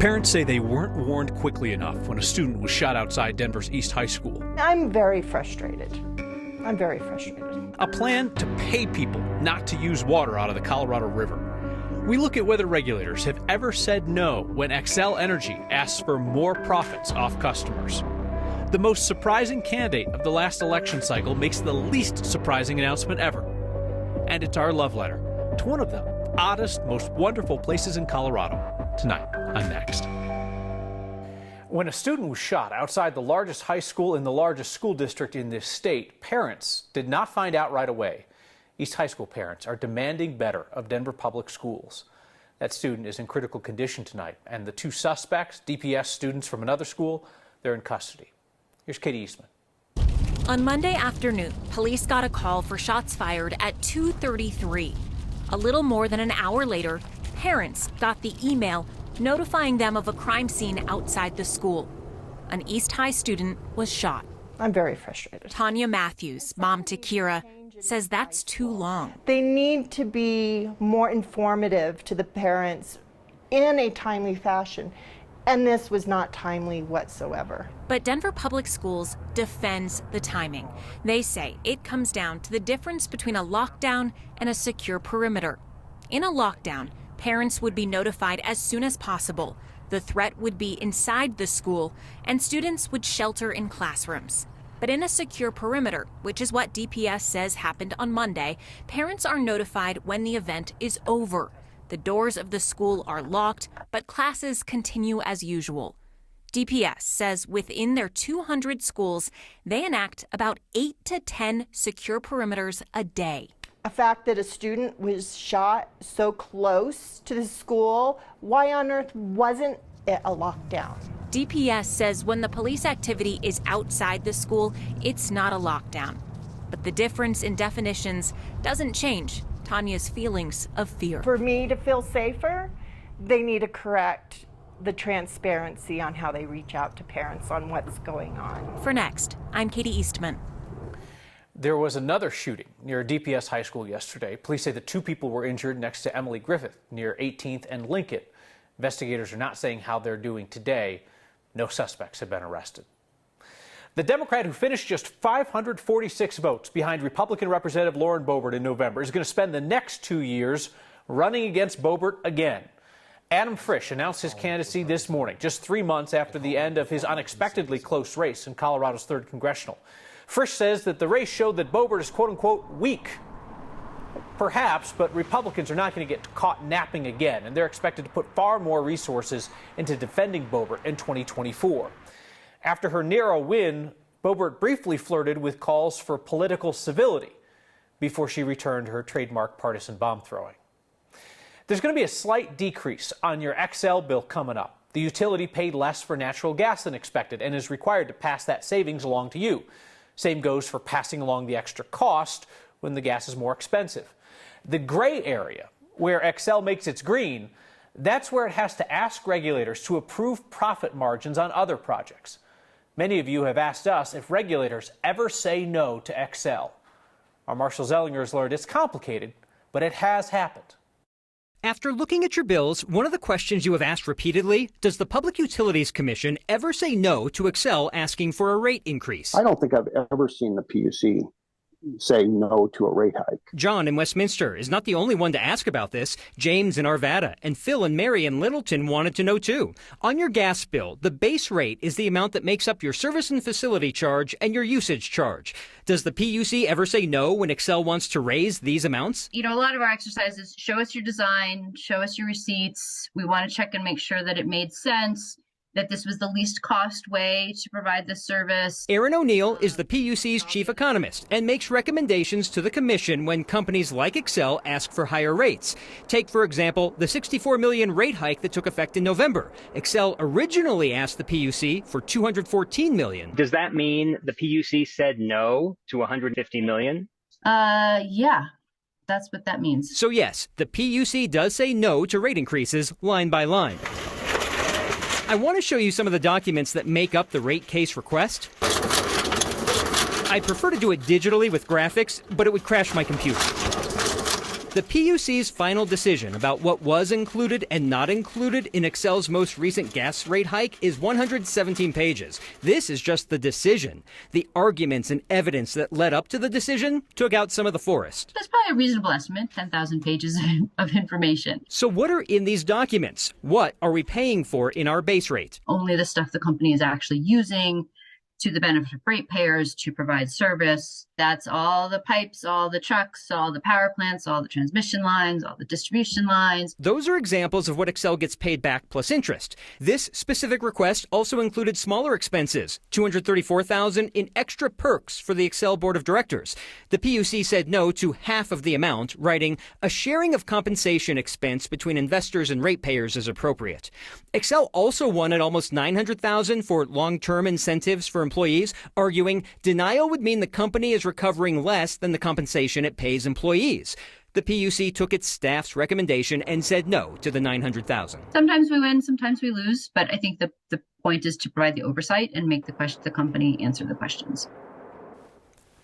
Parents say they weren't warned quickly enough when a student was shot outside Denver's East High School. I'm very frustrated. I'm very frustrated. A plan to pay people not to use water out of the Colorado River. We look at whether regulators have ever said no when Xcel Energy asks for more profits off customers. The most surprising candidate of the last election cycle makes the least surprising announcement ever. And it's our love letter to one of the oddest, most wonderful places in Colorado. Tonight on Next. When a student was shot outside the largest high school in the largest school district in this state, parents did not find out right away. East High School parents are demanding better of Denver Public Schools. That student is in critical condition tonight, and the two suspects, DPS students from another school, they're in custody. Here's Katie Eastman. On Monday afternoon, police got a call for shots fired at 2:33. A little more than an hour later, parents got the email notifying them of a crime scene outside the school. An East High student was shot. I'm very frustrated. Tanya Matthews, mom to Kira, says that's too long. They need to be more informative to the parents in a timely fashion, and this was not timely whatsoever. But Denver Public Schools defends the timing. They say it comes down to the difference between a lockdown and a secure perimeter. In a lockdown, parents would be notified as soon as possible. The threat would be inside the school, and students would shelter in classrooms. But in a secure perimeter, which is what DPS says happened on Monday, parents are notified when the event is over. The doors of the school are locked, but classes continue as usual. DPS says within their 200 schools, they enact about 8 to 10 secure perimeters a day. A fact that a student was shot so close to the school, why on earth wasn't it a lockdown? DPS says when the police activity is outside the school, it's not a lockdown. But the difference in definitions doesn't change Tanya's feelings of fear. For me to feel safer, they need to correct the transparency on how they reach out to parents on what's going on. For Next, I'm Katie Eastman. There was another shooting near a DPS high school yesterday. Police say that two people were injured next to Emily Griffith near 18th and Lincoln. Investigators are not saying how they're doing today. No suspects have been arrested. The Democrat who finished just 546 votes behind Republican Representative Lauren Bobert in November is going to spend the next 2 years running against Bobert again. Adam Frisch announced his candidacy this morning, just 3 months after the end of his unexpectedly close race in Colorado's 3rd Congressional. Frisch says that the race showed that Bobert is quote-unquote weak. Perhaps, but Republicans are not going to get caught napping again, and they're expected to put far more resources into defending Bobert in 2024. After her narrow win, Bobert briefly flirted with calls for political civility before she returned her trademark partisan bomb throwing. There's going to be a slight decrease on your Xcel bill coming up. The utility paid less for natural gas than expected and is required to pass that savings along to you. Same goes for passing along the extra cost when the gas is more expensive. The gray area, where Xcel makes its green, that's where it has to ask regulators to approve profit margins on other projects. Many of you have asked us if regulators ever say no to Xcel. Our Marshall Zellinger has learned it's complicated, but it has happened. After looking at your bills, one of the questions you have asked repeatedly, does the Public Utilities Commission ever say no to Xcel asking for a rate increase? I don't think I've ever seen the PUC say no to a rate hike. John in Westminster is not the only one to ask about this. James in Arvada and Phil and Mary in Littleton wanted to know too. On your gas bill, the base rate is the amount that makes up your service and facility charge and your usage charge. Does the PUC ever say no when Xcel wants to raise these amounts? You know, a lot of our exercises, show us your design, show us your receipts. We want to check and make sure that it made sense, that this was the least cost way to provide this service. Aaron O'Neill is the PUC's chief economist and makes recommendations to the commission when companies like Xcel ask for higher rates. Take, for example, the $64 million rate hike that took effect in November. Xcel originally asked the PUC for $214 million. Does that mean the PUC said no to $150 million? Yeah, that's what that means. So yes, the PUC does say no to rate increases line by line. I want to show you some of the documents that make up the rate case request. I prefer to do it digitally with graphics, but it would crash my computer. The PUC's final decision about what was included and not included in Xcel's most recent gas rate hike is 117 pages. This is just the decision. The arguments and evidence that led up to the decision took out some of the forest. That's probably a reasonable estimate, 10,000 pages of information. So what are in these documents? What are we paying for in our base rate? Only the stuff the company is actually using to the benefit of ratepayers to provide service. That's all the pipes, all the trucks, all the power plants, all the transmission lines, all the distribution lines. Those are examples of what Xcel gets paid back plus interest. This specific request also included smaller expenses, $234,000 in extra perks for the Xcel Board of Directors. The PUC said no to half of the amount, writing, a sharing of compensation expense between investors and ratepayers is appropriate. Xcel also wanted almost $900,000 for long-term incentives for employees, arguing denial would mean the company is recovering less than the compensation it pays employees. The PUC took its staff's recommendation and said no to the $900,000. Sometimes we win, sometimes we lose, but I think the point is to provide the oversight and make the company answer the questions.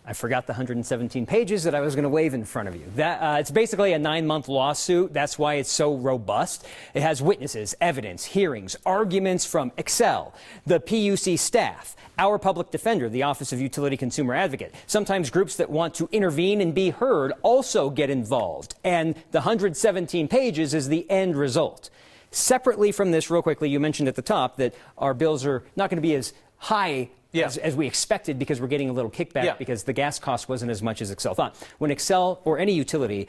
I forgot the 117 pages that I was going to wave in front of you. It's basically a 9-month lawsuit. That's why it's so robust. It has witnesses, evidence, hearings, arguments from Xcel, the PUC staff, our public defender, the Office of Utility Consumer Advocate. Sometimes groups that want to intervene and be heard also get involved. And the 117 pages is the end result. Separately from this, real quickly, you mentioned at the top that our bills are not going to be as high as we expected because we're getting a little kickback because the gas cost wasn't as much as Xcel thought. When Xcel or any utility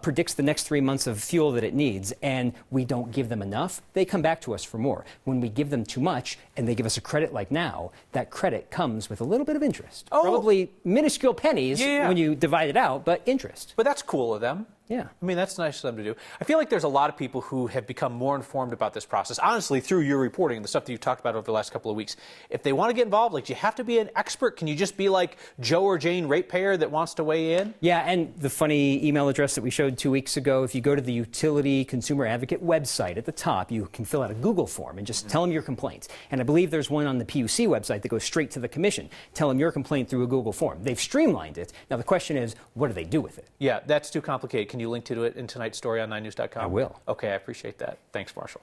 predicts the next 3 months of fuel that it needs and we don't give them enough, they come back to us for more. When we give them too much and they give us a credit like now, that credit comes with a little bit of interest. Probably minuscule pennies when you divide it out, but interest. But that's cool of them. Yeah. I mean, that's nice of them to do. I feel like there's a lot of people who have become more informed about this process, honestly, through your reporting, the stuff that you've talked about over the last couple of weeks. If they want to get involved, like, do you have to be an expert? Can you just be like Joe or Jane ratepayer that wants to weigh in? Yeah, and the funny email address that we showed 2 weeks ago, if you go to the Utility Consumer Advocate website at the top, you can fill out a Google form and just tell them your complaints. And I believe there's one on the PUC website that goes straight to the commission. Tell them your complaint through a Google form. They've streamlined it. Now, the question is, what do they do with it? Yeah, that's too complicated. Can you link to it in tonight's story on 9news.com? I will. Okay, I appreciate that. Thanks, Marshall.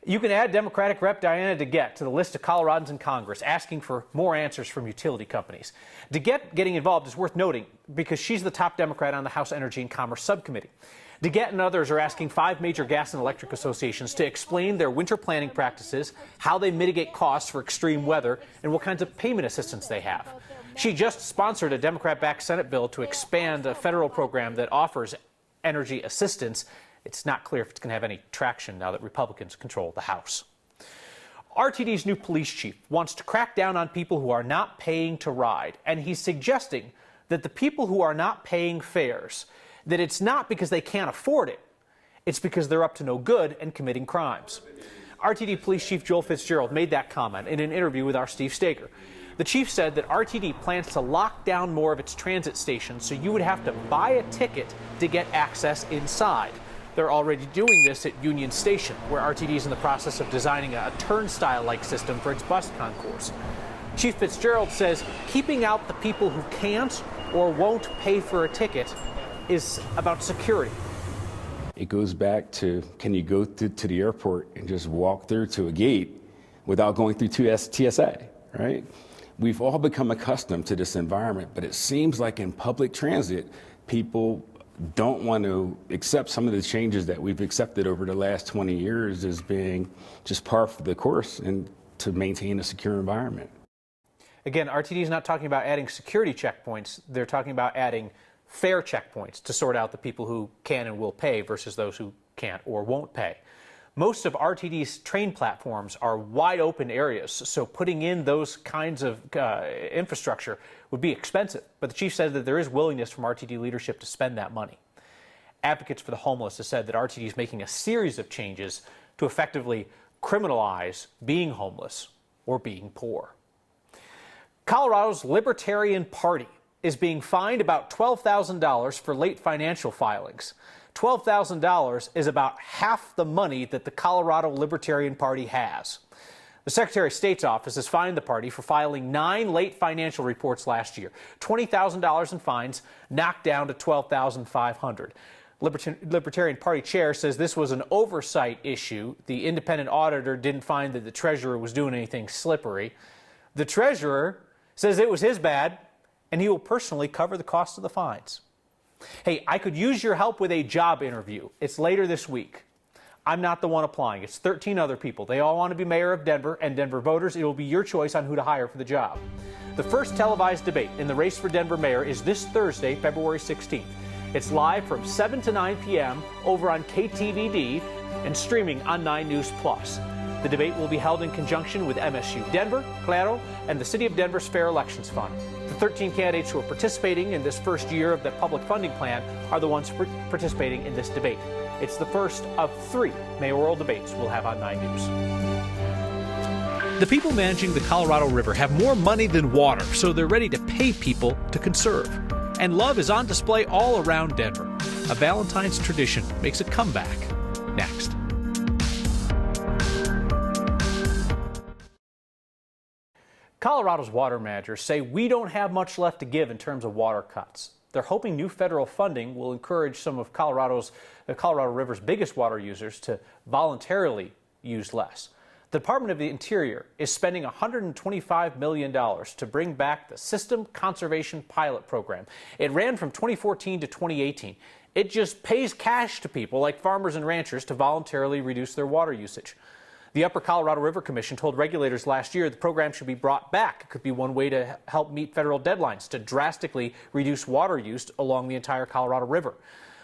You can add Democratic Rep. Diana DeGette to the list of Coloradans in Congress asking for more answers from utility companies. DeGette getting involved is worth noting because she's the top Democrat on the House Energy and Commerce Subcommittee. DeGette and others are asking 5 major gas and electric associations to explain their winter planning practices, how they mitigate costs for extreme weather, and what kinds of payment assistance they have. She just sponsored a Democrat-backed Senate bill to expand a federal program that offers energy assistance. It's not clear if it's going to have any traction now that Republicans control the House. RTD's new police chief wants to crack down on people who are not paying to ride, and he's suggesting that the people who are not paying fares, that it's not because they can't afford it, it's because they're up to no good and committing crimes. RTD Police Chief Joel Fitzgerald made that comment in an interview with our Steve Staker. The chief said that RTD plans to lock down more of its transit stations so you would have to buy a ticket to get access inside. They're already doing this at Union Station, where RTD is in the process of designing a turnstile-like system for its bus concourse. Chief Fitzgerald says keeping out the people who can't or won't pay for a ticket is about security. It goes back to, can you go to the airport and just walk through to a gate without going through TSA, right? We've all become accustomed to this environment, but it seems like in public transit, people don't want to accept some of the changes that we've accepted over the last 20 years as being just par for the course and to maintain a secure environment. Again, RTD is not talking about adding security checkpoints. They're talking about adding fare checkpoints to sort out the people who can and will pay versus those who can't or won't pay. Most of RTD's train platforms are wide open areas, so putting in those kinds of infrastructure would be expensive. But the chief said that there is willingness from RTD leadership to spend that money. Advocates for the homeless have said that RTD is making a series of changes to effectively criminalize being homeless or being poor. Colorado's Libertarian Party is being fined about $12,000 for late financial filings. $12,000 is about half the money that the Colorado Libertarian Party has. The Secretary of State's office has fined the party for filing 9 late financial reports last year. $20,000 in fines, knocked down to $12,500. Libertarian Party chair says this was an oversight issue. The independent auditor didn't find that the treasurer was doing anything slippery. The treasurer says it was his bad, and he will personally cover the cost of the fines. Hey, I could use your help with a job interview. It's later this week. I'm not the one applying. It's 13 other people. They all want to be mayor of Denver, and Denver voters, it will be your choice on who to hire for the job. The first televised debate in the race for Denver mayor is this Thursday, February 16th. It's live from 7 to 9 p.m. over on KTVD and streaming on 9 News Plus. The debate will be held in conjunction with MSU Denver, Claro, and the City of Denver's Fair Elections Fund. The 13 candidates who are participating in this first year of the public funding plan are the ones participating in this debate. It's the first of 3 mayoral debates we'll have on 9 News. The people managing the Colorado River have more money than water, so they're ready to pay people to conserve. And love is on display all around Denver. A Valentine's tradition makes a comeback. Next. Colorado's water managers say we don't have much left to give in terms of water cuts. They're hoping new federal funding will encourage some of the Colorado River's biggest water users to voluntarily use less. The Department of the Interior is spending $125 million to bring back the System Conservation Pilot Program. It ran from 2014 to 2018. It just pays cash to people like farmers and ranchers to voluntarily reduce their water usage. The Upper Colorado River Commission told regulators last year the program should be brought back. It could be one way to help meet federal deadlines to drastically reduce water use along the entire Colorado River.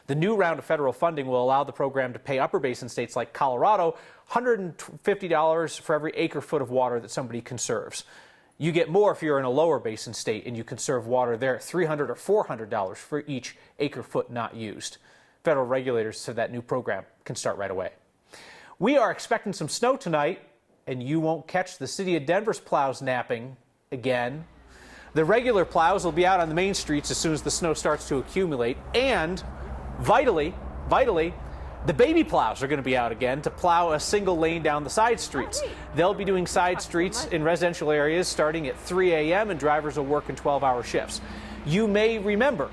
The new round of federal funding will allow the program to pay upper basin states like Colorado $150 for every acre foot of water that somebody conserves. You get more if you're in a lower basin state and you conserve water there, $300 or $400 for each acre foot not used. Federal regulators said that new program can start right away. We are expecting some snow tonight, and you won't catch the city of Denver's plows napping again. The regular plows will be out on the main streets as soon as the snow starts to accumulate, and vitally, the baby plows are going to be out again to plow a single lane down the side streets. They'll be doing side streets in residential areas starting at 3 a.m. and drivers will work in 12-hour shifts. You may remember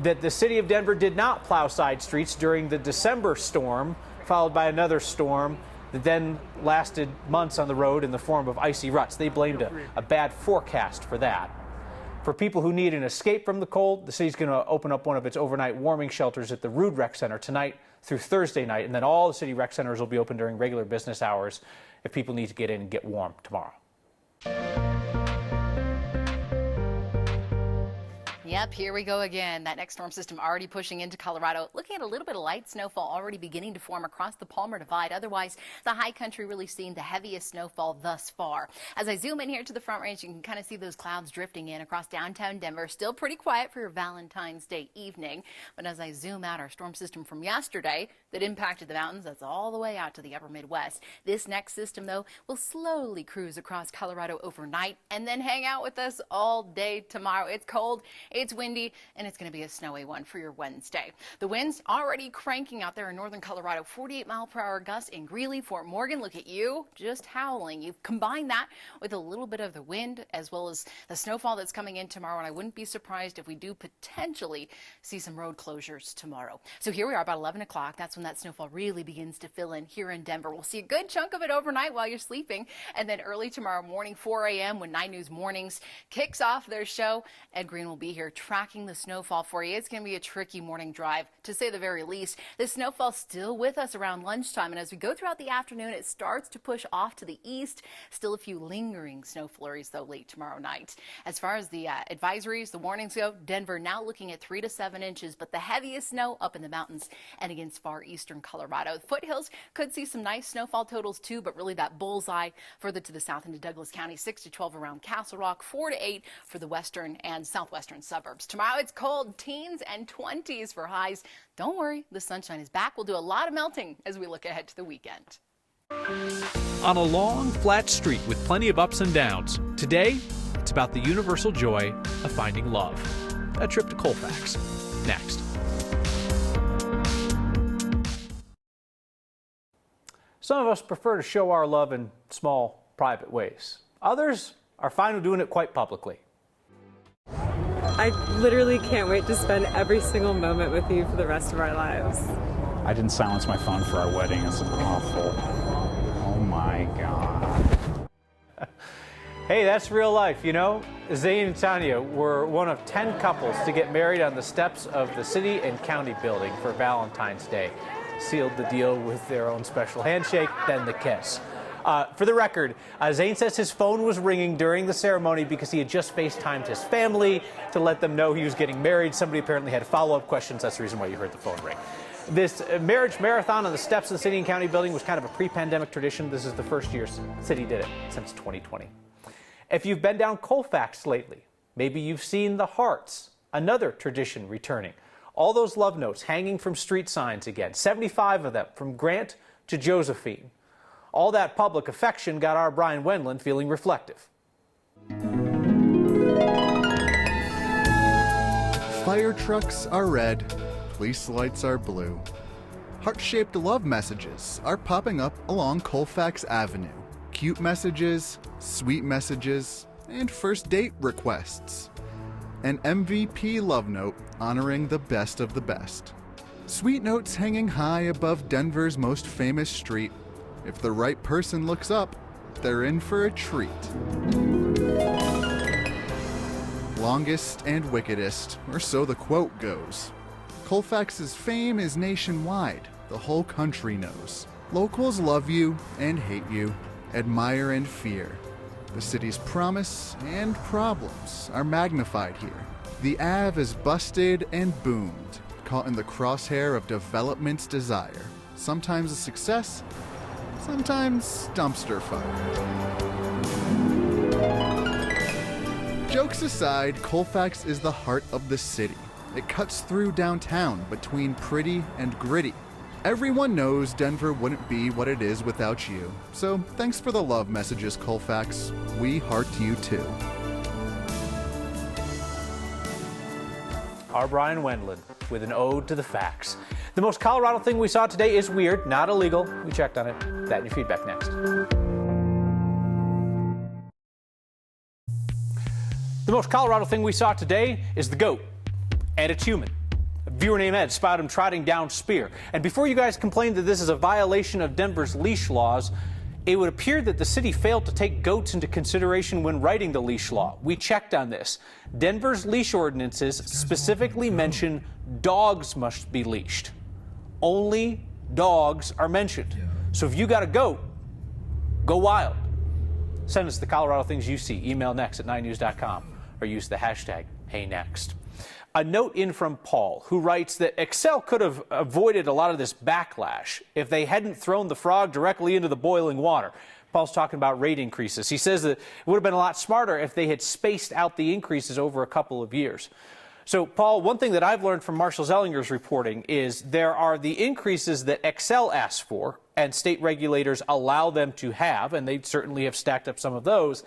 that the city of Denver did not plow side streets during the December storm, followed by another storm that then lasted months on the road in the form of icy ruts. They blamed a bad forecast for that. For people who need an escape from the cold, the city's going to open up one of its overnight warming shelters at the Rood Rec Center tonight through Thursday night, and then all the city rec centers will be open during regular business hours if people need to get in and get warm tomorrow. Yep, here we go again. That next storm system already pushing into Colorado. Looking at a little bit of light snowfall already beginning to form across the Palmer Divide. Otherwise, the high country really seeing the heaviest snowfall thus far. As I zoom in here to the Front Range, you can kind of see those clouds drifting in across downtown Denver. Still pretty quiet for your Valentine's Day evening. But as I zoom out, our storm system from yesterday that impacted the mountains, that's all the way out to the upper Midwest. This next system, though, will slowly cruise across Colorado overnight and then hang out with us all day tomorrow. It's cold, it's windy, and it's going to be a snowy one for your Wednesday. The winds already cranking out there in northern Colorado, 48-mile-per-hour gusts in Greeley, Fort Morgan. Look at you, just howling. You combine that with a little bit of the wind as well as the snowfall that's coming in tomorrow, and I wouldn't be surprised if we do potentially see some road closures tomorrow. So here we are about 11 o'clock. That's when that snowfall really begins to fill in here in Denver. We'll see a good chunk of it overnight while you're sleeping, and then early tomorrow morning, 4 a.m. when 9 News Mornings kicks off their show, Ed Green will be here tracking the snowfall for you. It's going to be a tricky morning drive, to say the very least. The snowfall still with us around lunchtime, and as we go throughout the afternoon, it starts to push off to the east. Still a few lingering snow flurries, though, late tomorrow night. As far as the advisories, the warnings go, Denver now looking at 3 to 7 inches, but the heaviest snow up in the mountains and against far eastern Colorado. The foothills could see some nice snowfall totals, too, but really that bullseye further to the south into Douglas County, 6 to 12 around Castle Rock, 4 to 8 for the western and southwestern suburbs. Tomorrow it's cold, teens and 20s for highs. Don't worry, the sunshine is back. We'll do a lot of melting as we look ahead to the weekend. On a long, flat street with plenty of ups and downs, today it's about the universal joy of finding love. A trip to Colfax. Next. Some of us prefer to show our love in small, private ways. Others are fine with doing it quite publicly. I literally can't wait to spend every single moment with you for the rest of our lives. I didn't silence my phone for our wedding. It's awful. Oh my God. Hey, that's real life, you know? Zane and Tanya were one of 10 couples to get married on the steps of the city and county building for Valentine's Day. Sealed the deal with their own special handshake, then the kiss. For the record, Zane says his phone was ringing during the ceremony because he had just FaceTimed his family to let them know he was getting married. Somebody apparently had follow-up questions. That's the reason why you heard the phone ring. This marriage marathon on the steps of the city and county building was kind of a pre-pandemic tradition. This is the first year the city did it since 2020. If you've been down Colfax lately, maybe you've seen the hearts, another tradition returning. All those love notes hanging from street signs again, 75 of them from Grant to Josephine. All that public affection got our Brian Wendland feeling reflective. Fire trucks are red, police lights are blue. Heart-shaped love messages are popping up along Colfax Avenue. Cute messages, sweet messages, and first date requests. An MVP love note honoring the best of the best. Sweet notes hanging high above Denver's most famous street. If the right person looks up, they're in for a treat. Longest and wickedest, or so the quote goes. Colfax's fame is nationwide, the whole country knows. Locals love you and hate you, admire and fear. The city's promise and problems are magnified here. The Ave is busted and boomed, caught in the crosshair of development's desire. Sometimes a success, sometimes dumpster fire. Jokes aside, Colfax is the heart of the city. It cuts through downtown between pretty and gritty. Everyone knows Denver wouldn't be what it is without you. So thanks for the love messages, Colfax. We heart you too. Our Brian Wendland with an ode to the facts. The most Colorado thing we saw today is weird, not illegal. We checked on it. That and your feedback next. The most Colorado thing we saw today is the goat. And it's human. A viewer named Ed spotted him trotting down Spear. And before you guys complain that this is a violation of Denver's leash laws, it would appear that the city failed to take goats into consideration when writing the leash law. We checked on this. Denver's leash ordinances specifically mention dogs must be leashed. Only dogs are mentioned. So if you got a goat, go wild. Send us the Colorado things you see. Email next@9news.com or use the hashtag #HeyNext. A note in from Paul, who writes that Xcel could have avoided a lot of this backlash if they hadn't thrown the frog directly into the boiling water. Paul's talking about rate increases. He says that it would have been a lot smarter if they had spaced out the increases over a couple of years. So, Paul, one thing that I've learned from Marshall Zellinger's reporting is there are the increases that Xcel asks for and state regulators allow them to have, and they certainly have stacked up some of those.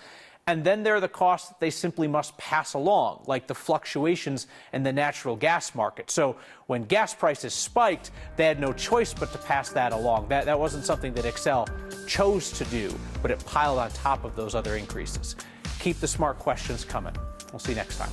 And then there are the costs that they simply must pass along, like the fluctuations in the natural gas market. So when gas prices spiked, they had no choice but to pass that along. That wasn't something that Xcel chose to do, but it piled on top of those other increases. Keep the smart questions coming. We'll see you next time.